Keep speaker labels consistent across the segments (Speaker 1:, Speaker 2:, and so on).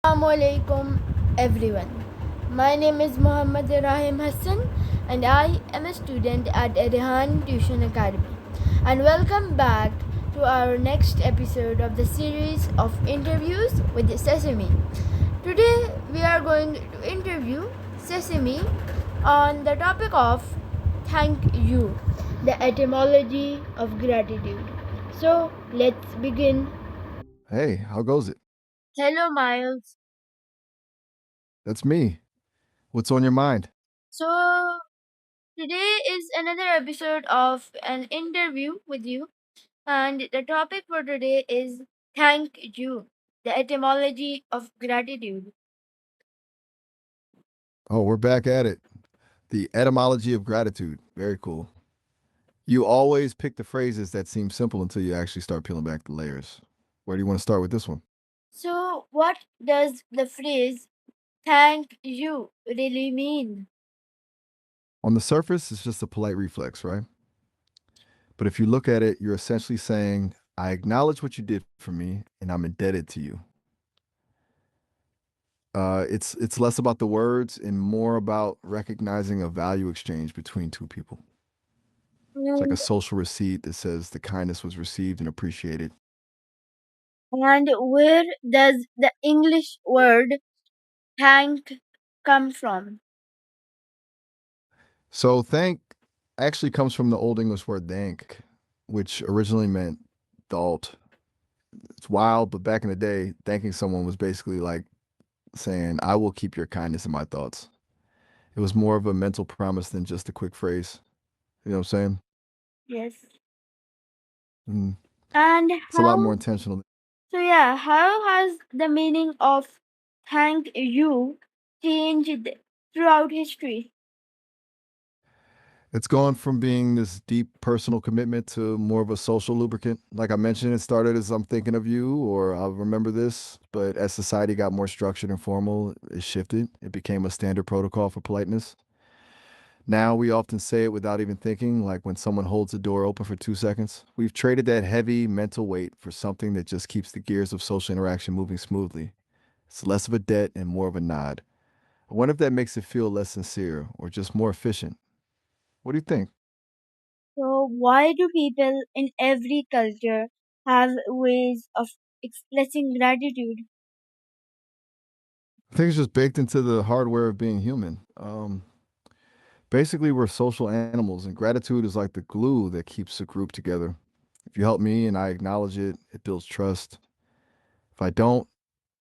Speaker 1: Assalamualaikum everyone. My name is Raahim Hassan and I am a student at Rehan Tuition Academy. And welcome back to our next episode of the series of interviews with Sesame. Today we are going to interview Sesame on the topic of thank you, the etymology of gratitude. So let's begin.
Speaker 2: Hey, how goes it?
Speaker 1: Hello Miles.
Speaker 2: That's me. What's on your mind?
Speaker 1: So today is another episode of an interview with you, and the topic for today is thank you, the etymology of gratitude.
Speaker 2: Oh, we're back at it. The etymology of gratitude. Very cool. You always pick the phrases that seem simple until you actually start peeling back the layers. Where do you want to start with this one?
Speaker 1: So, what does the phrase thank you really mean?
Speaker 2: On the surface, it's just a polite reflex, right? But if you look at it, you're essentially saying, I acknowledge what you did for me and I'm indebted to you. It's less about the words and more about recognizing a value exchange between two people. It's like a
Speaker 1: And,
Speaker 2: social receipt that says the kindness was received and appreciated.
Speaker 1: and where does the English word thank come from?
Speaker 2: So thank actually comes from the Old English word thank, which originally meant thought. It's wild, but back in the day, thanking someone was basically like saying, I will keep your kindness in my thoughts. It was more of a mental promise than just a quick phrase. You know what I'm saying?
Speaker 1: Yes.
Speaker 2: Mm.
Speaker 1: And
Speaker 2: It's a lot more
Speaker 1: how
Speaker 2: intentional.
Speaker 1: So yeah, how has the meaning of thank you changed throughout history?
Speaker 2: It's gone from being this deep personal commitment to more of a social lubricant. Like I mentioned, it started as I'm thinking of you or I'll remember this. But as society got more structured and formal, it shifted. It became a standard protocol for politeness. Now we often say it without even thinking, like when someone holds the door open for 2 seconds. We've traded that heavy mental weight for something that just keeps the gears of social interaction moving smoothly. It's less of a debt and more of a nod. I wonder if that makes it feel less sincere or just more efficient. What do you think?
Speaker 1: So why do people in every culture have ways of expressing gratitude?
Speaker 2: I think it's just baked into the hardware of being human. Basically, we're social animals, and gratitude is like the glue that keeps a group together. If you help me and I acknowledge it, it builds trust. If I don't,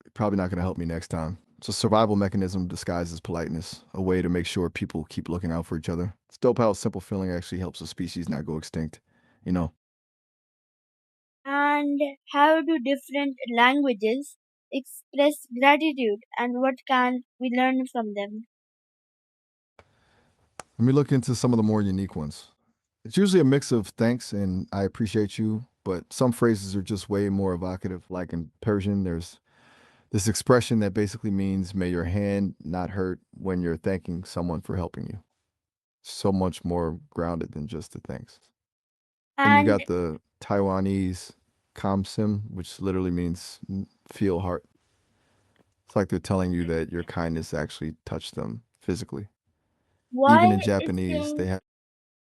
Speaker 2: you're probably not going to help me next time. It's a survival mechanism disguised as politeness, a way to make sure people keep looking out for each other. It's dope how a simple feeling actually helps a species not go extinct. You know,
Speaker 1: And how do different languages express gratitude and what can we learn from them?
Speaker 2: let me look into some of the more unique ones. It's usually a mix of thanks and I appreciate you, but some phrases are just way more evocative. Like in Persian, there's this expression that basically means may your hand not hurt when you're thanking someone for helping you. So much more grounded than just the thanks. Then you
Speaker 1: And
Speaker 2: got the Taiwanese kamsim, which literally means feel heart. It's like they're telling you that your kindness actually touched them physically. Even
Speaker 1: why
Speaker 2: in
Speaker 1: is
Speaker 2: Japanese,
Speaker 1: saying
Speaker 2: they have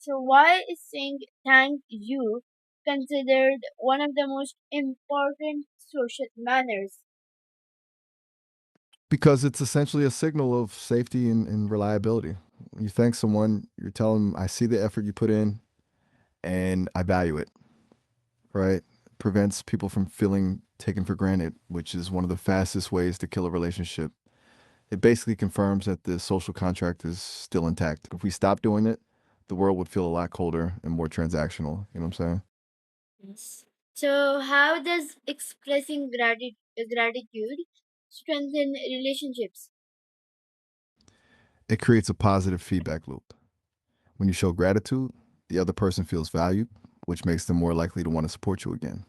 Speaker 1: why is saying thank you considered one of the most important social manners?
Speaker 2: because it's essentially a signal of safety and reliability. When you thank someone, you're telling them, I see the effort you put in and I value it, right? Prevents people from feeling taken for granted, which is one of the fastest ways to kill a relationship. It basically confirms that the social contract is still intact. If we stop doing it, the world would feel a lot colder and more transactional. You know what I'm saying?
Speaker 1: Yes. So, how does expressing gratitude strengthen relationships?
Speaker 2: It creates a positive feedback loop. When you show gratitude, the other person feels valued, which makes them more likely to want to support you again.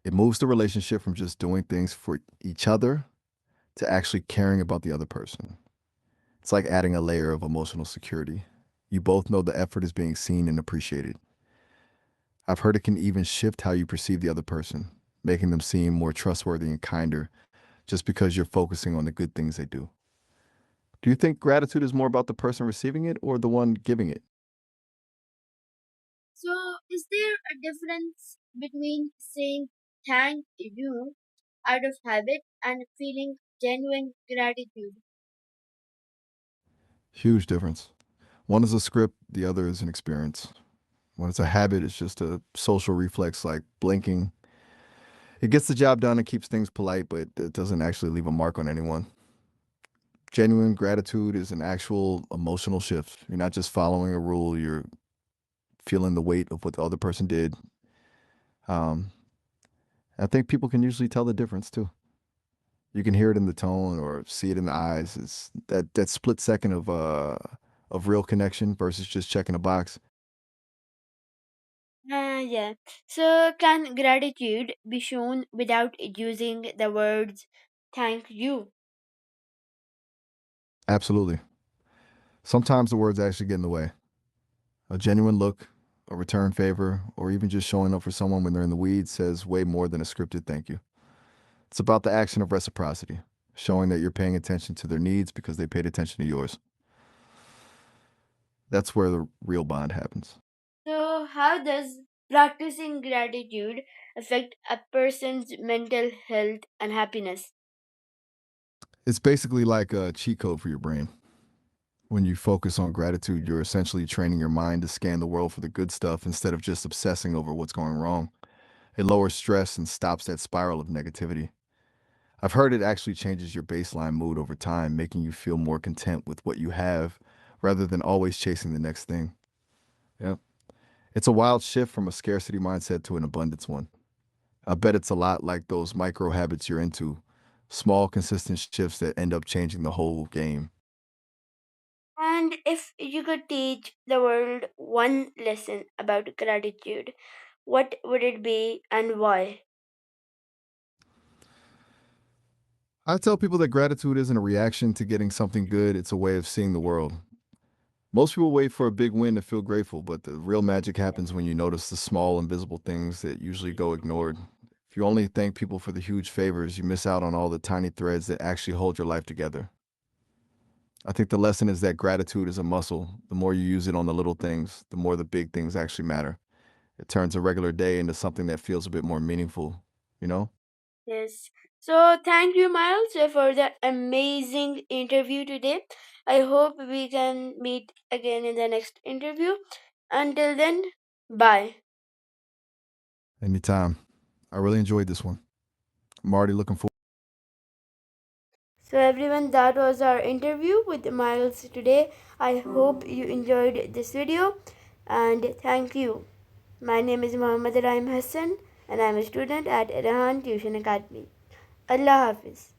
Speaker 2: It moves the relationship from just doing things for each other to actually caring about the other person. It's like adding a layer of emotional security. You both know the effort is being seen and appreciated. I've heard it can even shift how you perceive the other person, making them seem more trustworthy and kinder just because you're focusing on the good things they do. Do you think gratitude is more about the person receiving it or the one giving it?
Speaker 1: So, is there a difference between saying thank you out of habit and feeling genuine gratitude?
Speaker 2: Huge difference. One is a script, the other is an experience. When it's a habit, it's just a social reflex like blinking. It gets the job done and keeps things polite, but it doesn't actually leave a mark on anyone. Genuine gratitude is an actual emotional shift. You're not just following a rule, you're feeling the weight of what the other person did. Um, I think people can usually tell the difference too. You can hear it in the tone or see it in the eyes. It's that split second of real connection versus just checking a box.
Speaker 1: Yeah. So, can gratitude be shown without using the words thank you?
Speaker 2: Absolutely. Sometimes the words actually get in the way. A genuine look, a return favor, or even just showing up for someone when they're in the weeds says way more than a scripted thank you. It's about the action of reciprocity, showing that you're paying attention to their needs because they paid attention to yours. That's where the real bond happens.
Speaker 1: So, how does practicing gratitude affect a person's mental health and happiness?
Speaker 2: It's basically like a cheat code for your brain. When you focus on gratitude, you're essentially training your mind to scan the world for the good stuff instead of just obsessing over what's going wrong. It lowers stress and stops that spiral of negativity. I've heard it actually changes your baseline mood over time, making you feel more content with what you have rather than always chasing the next thing. Yeah. It's a wild shift from a scarcity mindset to an abundance one. I bet it's a lot like those micro habits you're into, small, consistent shifts that end up changing the whole game.
Speaker 1: And if you could teach the world one lesson about gratitude, what would it be and why?
Speaker 2: I tell people that gratitude isn't a reaction to getting something good, it's a way of seeing the world. Most people wait for a big win to feel grateful, but the real magic happens when you notice the small, invisible things that usually go ignored. If you only thank people for the huge favors, you miss out on all the tiny threads that actually hold your life together. I think the lesson is that gratitude is a muscle. The more you use it on the little things, the more the big things actually matter. It turns a regular day into something that feels a bit more meaningful, you know?
Speaker 1: Yes. So thank you, Miles, for the amazing interview today. I hope we can meet again in the next interview. Until then, bye.
Speaker 2: Anytime. I really enjoyed this one. I'm already looking forward.
Speaker 1: So, everyone, that was our interview with Miles today. I hope you enjoyed this video and thank you. My name is Muhammad Raahim Hassan and I'm a student at Rehan Tuition Academy. Allah Hafiz.